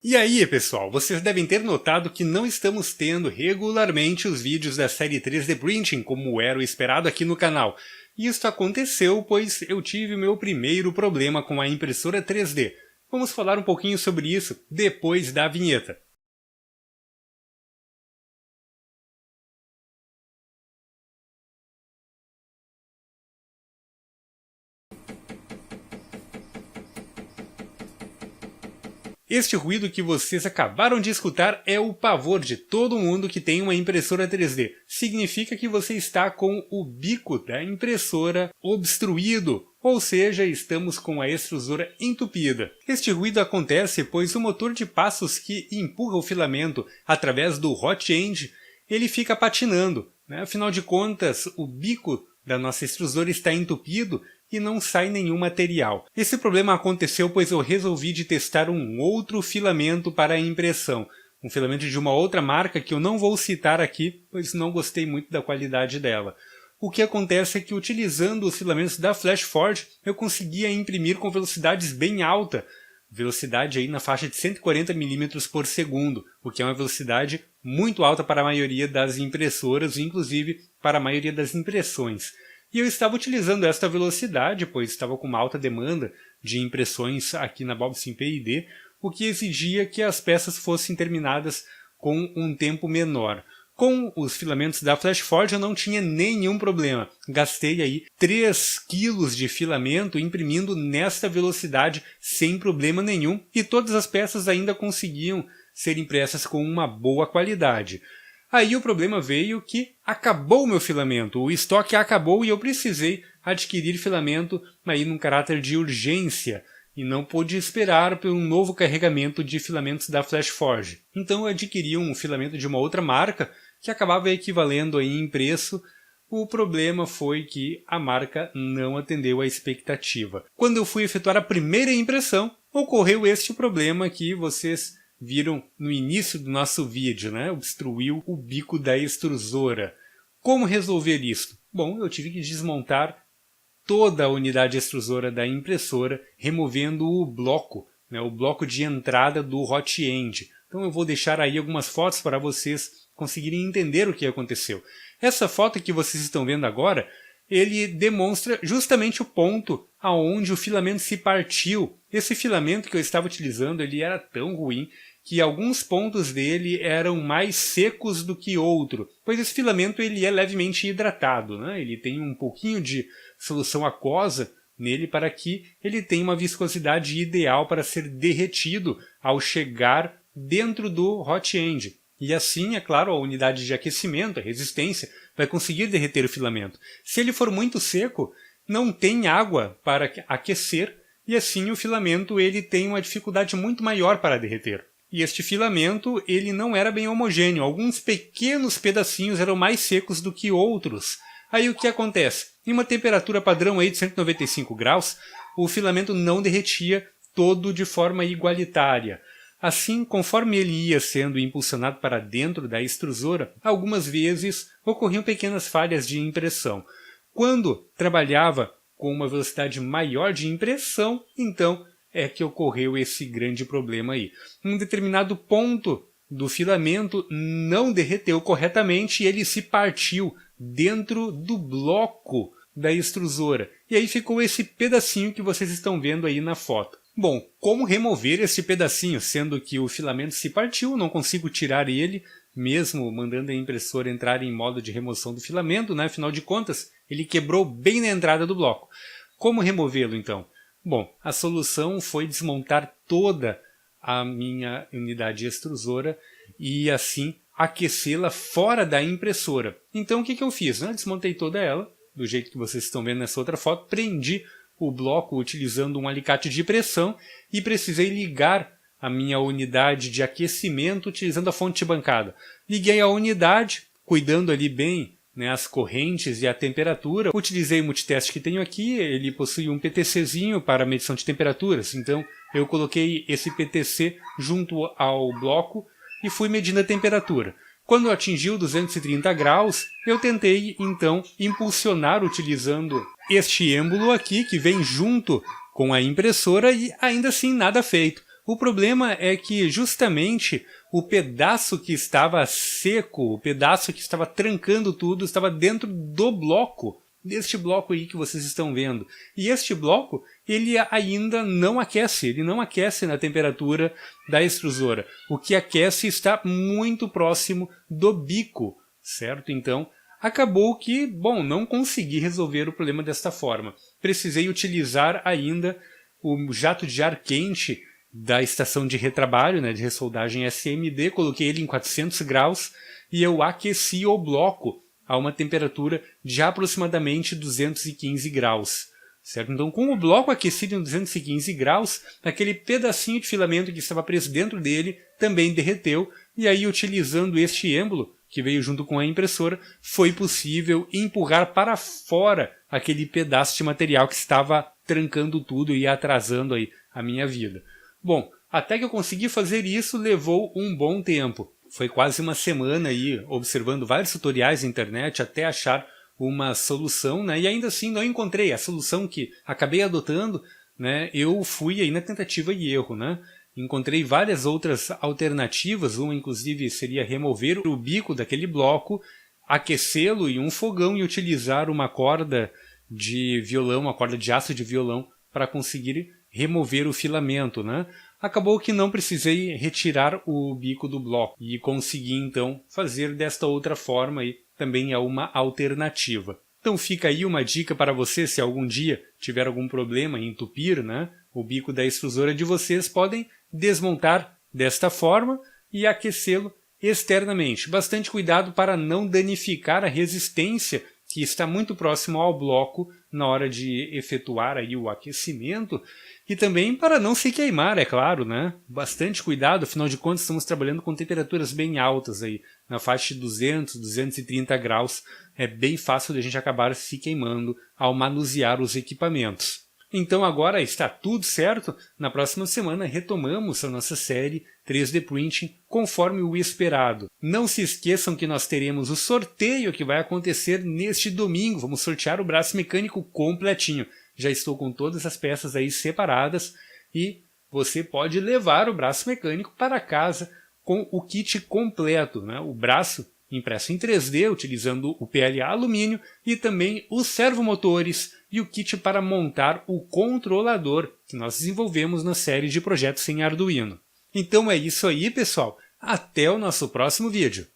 E aí, pessoal, vocês devem ter notado que não estamos tendo regularmente os vídeos da série 3D Printing como era o esperado aqui no canal. Isso aconteceu pois eu tive o meu primeiro problema com a impressora 3D. Vamos falar um pouquinho sobre isso depois da vinheta. Este ruído que vocês acabaram de escutar é o pavor de todo mundo que tem uma impressora 3D. Significa que você está com o bico da impressora obstruído, ou seja, estamos com a extrusora entupida. Este ruído acontece pois o motor de passos que empurra o filamento através do hot end, ele fica patinando, né? Afinal de contas, o bico da nossa extrusora está entupido e não sai nenhum material. Esse problema aconteceu pois eu resolvi de testar um outro filamento para a impressão. Um filamento de uma outra marca que eu não vou citar aqui, pois não gostei muito da qualidade dela. O que acontece é que utilizando os filamentos da Flashforge, eu conseguia imprimir com velocidades bem alta. Velocidade aí na faixa de 140 mm por segundo, o que é uma velocidade muito alta para a maioria das impressoras, inclusive para a maioria das impressões. E eu estava utilizando esta velocidade, pois estava com uma alta demanda de impressões aqui na Bobsim P&D, o que exigia que as peças fossem terminadas com um tempo menor. Com os filamentos da Flashforge eu não tinha nenhum problema. Gastei aí 3 kg de filamento imprimindo nesta velocidade sem problema nenhum e todas as peças ainda conseguiam ser impressas com uma boa qualidade. Aí o problema veio que acabou o meu filamento, o estoque acabou e eu precisei adquirir filamento aí num caráter de urgência e não pude esperar por um novo carregamento de filamentos da Flashforge. Então eu adquiri um filamento de uma outra marca que acabava equivalendo aí em preço. O problema foi que a marca não atendeu a expectativa. Quando eu fui efetuar a primeira impressão, ocorreu este problema que vocês viram no início do nosso vídeo, né? Obstruiu o bico da extrusora. Como resolver isso? Bom, eu tive que desmontar toda a unidade extrusora da impressora, removendo o bloco, né? O bloco de entrada do hot end. Então eu vou deixar aí algumas fotos para vocês conseguirem entender o que aconteceu. Essa foto que vocês estão vendo agora, ele demonstra justamente o ponto aonde o filamento se partiu. Esse filamento que eu estava utilizando, ele era tão ruim que alguns pontos dele eram mais secos do que outro, pois esse filamento ele é levemente hidratado, né? Ele tem um pouquinho de solução aquosa nele para que ele tenha uma viscosidade ideal para ser derretido ao chegar dentro do hot end. E assim, é claro, a unidade de aquecimento, a resistência, vai conseguir derreter o filamento. Se ele for muito seco, não tem água para aquecer e assim o filamento ele tem uma dificuldade muito maior para derreter. E este filamento ele não era bem homogêneo, alguns pequenos pedacinhos eram mais secos do que outros. Aí o que acontece? Em uma temperatura padrão aí de 195 graus, o filamento não derretia todo de forma igualitária. Assim, conforme ele ia sendo impulsionado para dentro da extrusora, algumas vezes ocorriam pequenas falhas de impressão. Quando trabalhava com uma velocidade maior de impressão, então é que ocorreu esse grande problema aí. Um determinado ponto do filamento não derreteu corretamente e ele se partiu dentro do bloco da extrusora. E aí ficou esse pedacinho que vocês estão vendo aí na foto. Bom, como remover esse pedacinho, sendo que o filamento se partiu, não consigo tirar ele, mesmo mandando a impressora entrar em modo de remoção do filamento, né? Afinal de contas, ele quebrou bem na entrada do bloco. Como removê-lo então? Bom, a solução foi desmontar toda a minha unidade extrusora e assim aquecê-la fora da impressora. Então o que eu fiz? Eu desmontei toda ela, do jeito que vocês estão vendo nessa outra foto, prendi o bloco utilizando um alicate de pressão e precisei ligar a minha unidade de aquecimento utilizando a fonte de bancada. Liguei a unidade, cuidando ali bem, né, as correntes e a temperatura. Utilizei o multiteste que tenho aqui, ele possui um PTCzinho para medição de temperaturas, então eu coloquei esse PTC junto ao bloco e fui medindo a temperatura. Quando atingiu 230 graus, eu tentei então impulsionar utilizando este êmbolo aqui que vem junto com a impressora e ainda assim nada feito. O problema é que justamente o pedaço que estava seco, o pedaço que estava trancando tudo, estava dentro do bloco, deste bloco aí que vocês estão vendo. E este bloco, ele ainda não aquece, ele não aquece na temperatura da extrusora. O que aquece está muito próximo do bico, certo? Então, acabou que, bom, não consegui resolver o problema desta forma. Precisei utilizar ainda o jato de ar quente da estação de retrabalho, né, de ressoldagem SMD, coloquei ele em 400 graus e eu aqueci o bloco a uma temperatura de aproximadamente 215 graus. Certo? Então, com o bloco aquecido em 215 graus, aquele pedacinho de filamento que estava preso dentro dele também derreteu, e aí, utilizando este êmbolo, que veio junto com a impressora, foi possível empurrar para fora aquele pedaço de material que estava trancando tudo e atrasando aí a minha vida. Bom, até que eu consegui fazer isso, levou um bom tempo. Foi quase uma semana aí observando vários tutoriais na internet até achar uma solução, né? E ainda assim não encontrei a solução que acabei adotando, né? Eu fui aí na tentativa e erro, né? Encontrei várias outras alternativas, uma inclusive seria remover o bico daquele bloco, aquecê-lo em um fogão e utilizar uma corda de violão, uma corda de aço de violão para conseguir remover o filamento, né? Acabou que não precisei retirar o bico do bloco e consegui então fazer desta outra forma aí, também é uma alternativa. Então fica aí uma dica para você, se algum dia tiver algum problema em entupir, né, o bico da extrusora de vocês, podem desmontar desta forma e aquecê-lo externamente. Bastante cuidado para não danificar a resistência que está muito próximo ao bloco na hora de efetuar aí o aquecimento e também para não se queimar, é claro, né? Bastante cuidado, afinal de contas estamos trabalhando com temperaturas bem altas aí, na faixa de 200, 230 graus, é bem fácil de a gente acabar se queimando ao manusear os equipamentos. Então agora está tudo certo, na próxima semana retomamos a nossa série 3D Printing conforme o esperado. Não se esqueçam que nós teremos o sorteio que vai acontecer neste domingo, vamos sortear o braço mecânico completinho. Já estou com todas as peças aí separadas e você pode levar o braço mecânico para casa com o kit completo, né? O braço impresso em 3D, utilizando o PLA alumínio e também os servomotores e o kit para montar o controlador que nós desenvolvemos na série de projetos em Arduino. Então é isso aí, pessoal. Até o nosso próximo vídeo.